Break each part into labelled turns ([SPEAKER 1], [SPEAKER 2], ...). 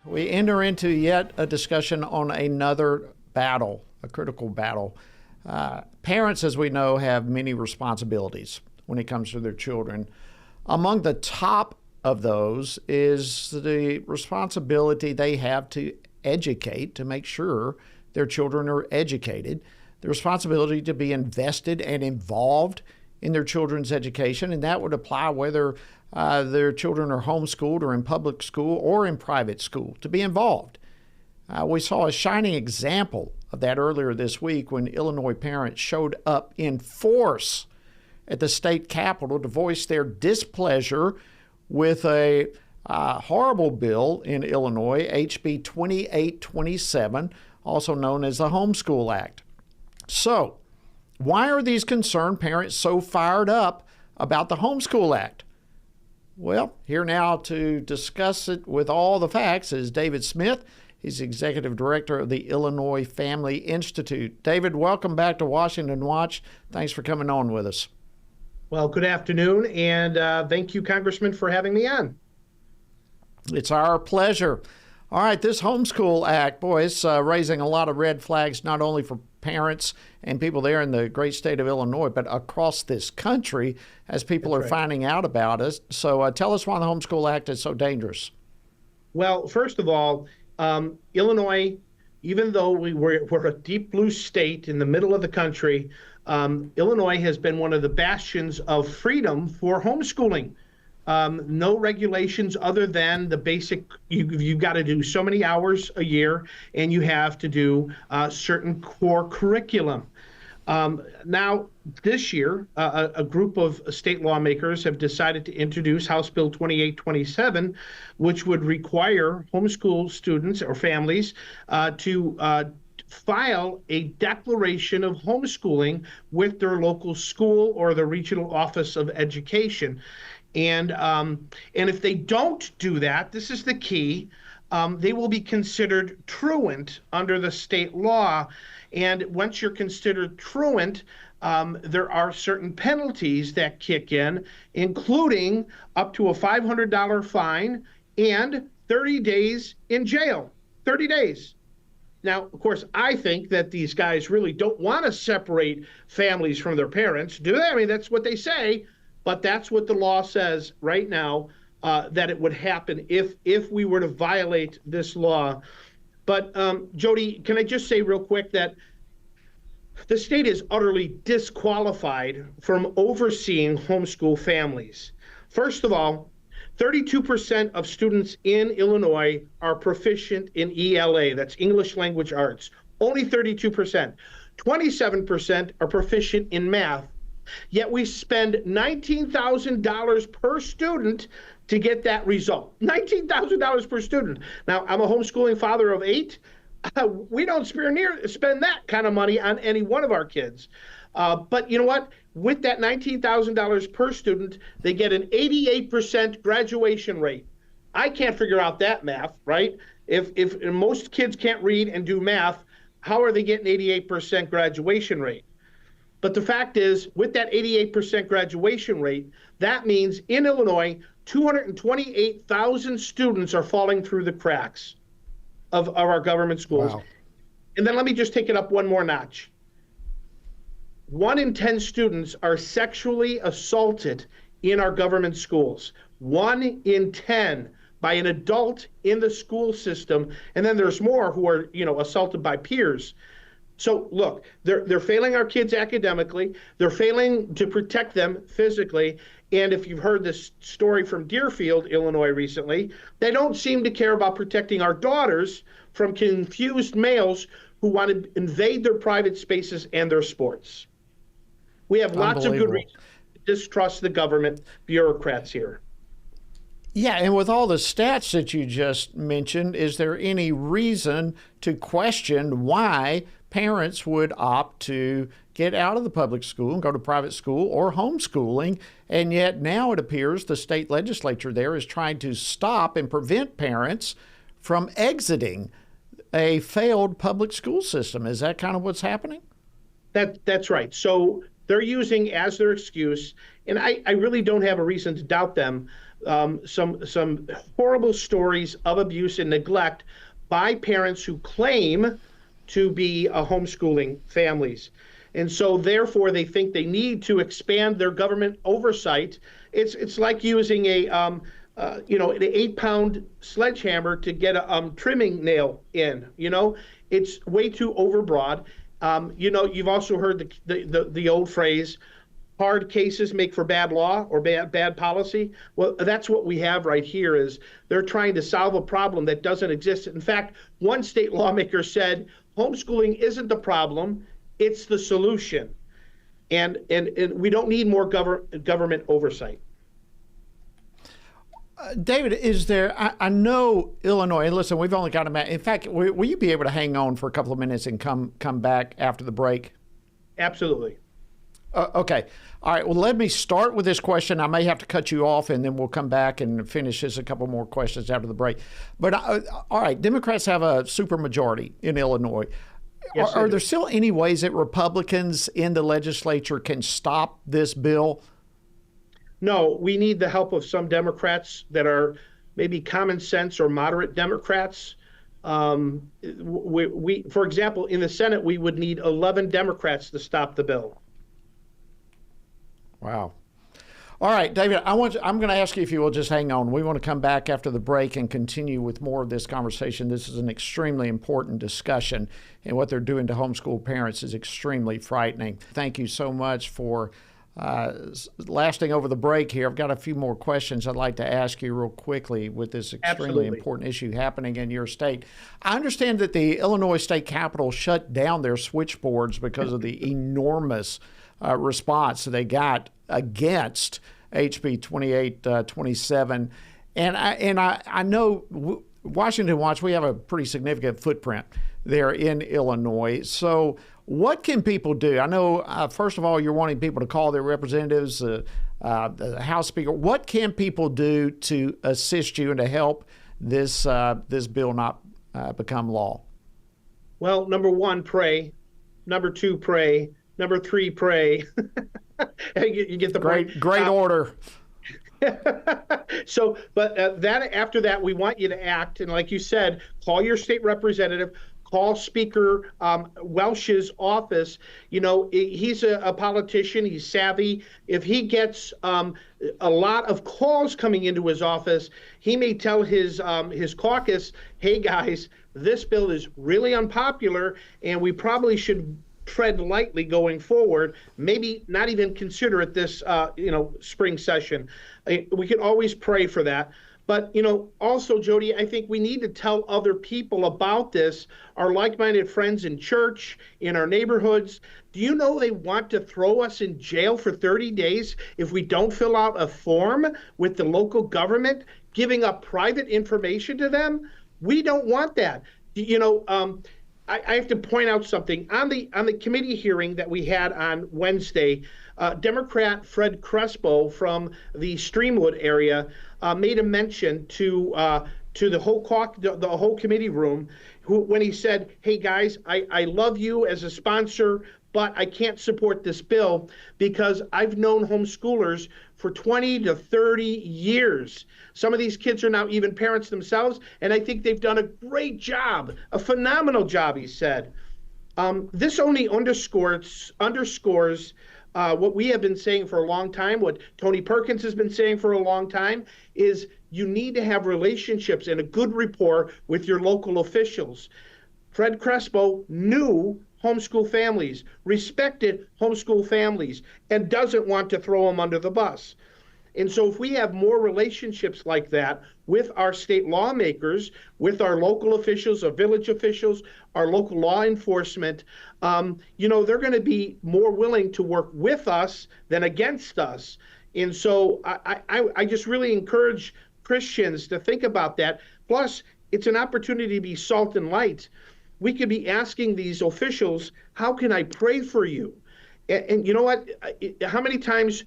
[SPEAKER 1] We enter into yet a discussion on another battle, a critical battle. Parents, as we know, have many responsibilities when it comes to their children. Among the top of those is the responsibility they have to educate, to make sure their children are educated, the responsibility to be invested and involved in their children's education, and that would apply whether their children are homeschooled or in public school or in private school, to be involved. We saw a shining example of that earlier this week when Illinois parents showed up in force at the state capitol to voice their displeasure with a horrible bill in Illinois, HB 2827, also known as the Homeschool Act. So, why are these concerned parents so fired up about the Homeschool Act? Well, here now to discuss it with all the facts is David Smith. He's Executive Director of the Illinois Family Institute. David, welcome back to Washington Watch. Thanks for coming on with us.
[SPEAKER 2] Well, good afternoon, and thank you, Congressman, for having me on.
[SPEAKER 1] It's our pleasure. All right, this Homeschool Act, boy, it's raising a lot of red flags, not only for parents and people there in the great state of Illinois, but across this country as people are finding out about it. So tell us why the Homeschool Act is so dangerous.
[SPEAKER 2] Well, first of all, Illinois, even though we're a deep blue state in the middle of the country, Illinois has been one of the bastions of freedom for homeschooling. No regulations other than the basic, you've got to do so many hours a year, and you have to do certain core curriculum. Now, this year, a group of state lawmakers have decided to introduce House Bill 2827, which would require homeschool students or families to file a declaration of homeschooling with their local school or the regional office of education. And if they don't do that, this is the key, they will be considered truant under the state law. And once you're considered truant, there are certain penalties that kick in, including up to a $500 fine and 30 days in jail. 30 days. Now, of course, I think that these guys really don't want to separate families from their parents, do they? I mean, that's what they say. But that's what the law says right now, that it would happen if we were to violate this law. But Jody, can I just say real quick that the state is utterly disqualified from overseeing homeschool families. First of all, 32% of students in Illinois are proficient in ELA, that's English Language Arts. Only 32%. 27% are proficient in math. Yet we spend $19,000 per student to get that result. $19,000 per student. Now, I'm a homeschooling father of 8. We don't spend that kind of money on any one of our kids. But you know what? With that $19,000 per student, they get an 88% graduation rate. I can't figure out that math, right? If most kids can't read and do math, how are they getting 88% graduation rate? But the fact is, with that 88% graduation rate, that means in Illinois, 228,000 students are falling through the cracks of our government schools. Wow. And then let me just take it up one more notch. 1 in 10 students are sexually assaulted in our government schools. 1 in 10 by an adult in the school system. And then there's more who are, assaulted by peers. So look, they're failing our kids academically. They're failing to protect them physically. And if you've heard this story from Deerfield, Illinois recently, they don't seem to care about protecting our daughters from confused males who want to invade their private spaces and their sports. We have lots of good reasons to distrust the government bureaucrats here.
[SPEAKER 1] Yeah, and with all the stats that you just mentioned, is there any reason to question why parents would opt to get out of the public school and go to private school or homeschooling? And yet now it appears the state legislature there is trying to stop and prevent parents from exiting a failed public school system. Is that kind of what's happening?
[SPEAKER 2] That's right. So they're using as their excuse, and I really don't have a reason to doubt them, some horrible stories of abuse and neglect by parents who claim to be homeschooling families. And so therefore they think they need to expand their government oversight. It's like using an 8-pound sledgehammer to get a trimming nail in. It's way too overbroad. You've also heard the old phrase, hard cases make for bad law or bad policy. Well, that's what we have right here. Is they're trying to solve a problem that doesn't exist. In fact, one state lawmaker said homeschooling isn't the problem, it's the solution. And we don't need more government oversight.
[SPEAKER 1] David, is there, I know Illinois, and listen, we've only got a minute. In fact, will you be able to hang on for a couple of minutes and come back after the break?
[SPEAKER 2] Absolutely.
[SPEAKER 1] Okay. All right. Well, let me start with this question. I may have to cut you off, and then we'll come back and finish this a couple more questions after the break. But all right, Democrats have a supermajority in Illinois.
[SPEAKER 2] Yes,
[SPEAKER 1] are there still any ways that Republicans in the legislature can stop this bill?
[SPEAKER 2] No, we need the help of some Democrats that are maybe common sense or moderate Democrats. For example, in the Senate, we would need 11 Democrats to stop the bill.
[SPEAKER 1] Wow. All right, David, I'm going to ask you if you will just hang on. We want to come back after the break and continue with more of this conversation. This is an extremely important discussion, and what they're doing to homeschool parents is extremely frightening. Thank you so much for lasting over the break here. I've got a few more questions I'd like to ask you real quickly with this extremely important issue happening in your state. I understand that the Illinois State Capitol shut down their switchboards because of the enormous response they got against HB 2827. And I know Washington Watch, we have a pretty significant footprint there in Illinois. So what can people do? I know, first of all, you're wanting people to call their representatives, the House Speaker. What can people do to assist you and to help this bill not become law?
[SPEAKER 2] Well, number one, pray. Number two, pray. Number three, pray. You get the point.
[SPEAKER 1] Great order.
[SPEAKER 2] So, but after that, we want you to act. And like you said, call your state representative, call Speaker Welsh's office. He's a politician. He's savvy. If he gets a lot of calls coming into his office, he may tell his caucus, hey, guys, this bill is really unpopular, and we probably should tread lightly going forward, maybe not even consider it this spring session. We can always pray for that. But, also, Jody, I think we need to tell other people about this, our like-minded friends in church, in our neighborhoods. Do you know they want to throw us in jail for 30 days if we don't fill out a form with the local government, giving up private information to them? We don't want that. I have to point out something. On the committee hearing that we had on Wednesday, Democrat Fred Crespo from the Streamwood area made a mention to the whole committee room, when he said, "Hey guys, I love you as a sponsor, but I can't support this bill because I've known homeschoolers for 20 to 30 years. Some of these kids are now even parents themselves, and I think they've done a great job, a phenomenal job," he said. This only underscores what we have been saying for a long time, what Tony Perkins has been saying for a long time, is you need to have relationships and a good rapport with your local officials. Fred Crespo knew homeschool families, respected homeschool families, and doesn't want to throw them under the bus. And so if we have more relationships like that with our state lawmakers, with our local officials, our village officials, our local law enforcement, they're going to be more willing to work with us than against us. And so I just really encourage Christians to think about that. Plus, it's an opportunity to be salt and light. We could be asking these officials, how can I pray for you? And you know what? How many times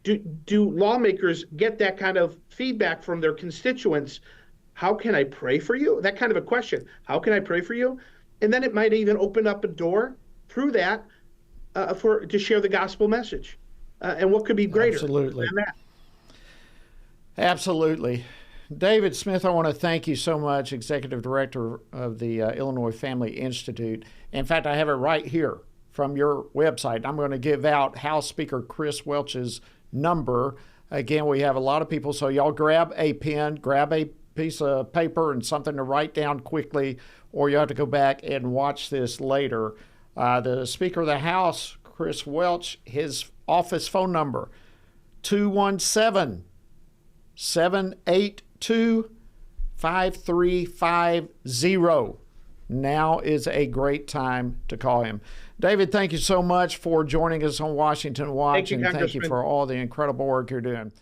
[SPEAKER 2] do lawmakers get that kind of feedback from their constituents? How can I pray for you? That kind of a question. How can I pray for you? And then it might even open up a door through that to share the gospel message. And what could be greater
[SPEAKER 1] Absolutely.
[SPEAKER 2] than that?
[SPEAKER 1] Absolutely. David Smith, I want to thank you so much, Executive Director of the Illinois Family Institute. In fact, I have it right here from your website. I'm going to give out House Speaker Chris Welch's number. Again, we have a lot of people, so y'all grab a pen, grab a piece of paper and something to write down quickly, or you have to go back and watch this later. The Speaker of the House, Chris Welch, his office phone number, 217-782-5350. Now is a great time to call him. David, thank you so much for joining us on Washington Watch, and thank you for all the incredible work you're doing.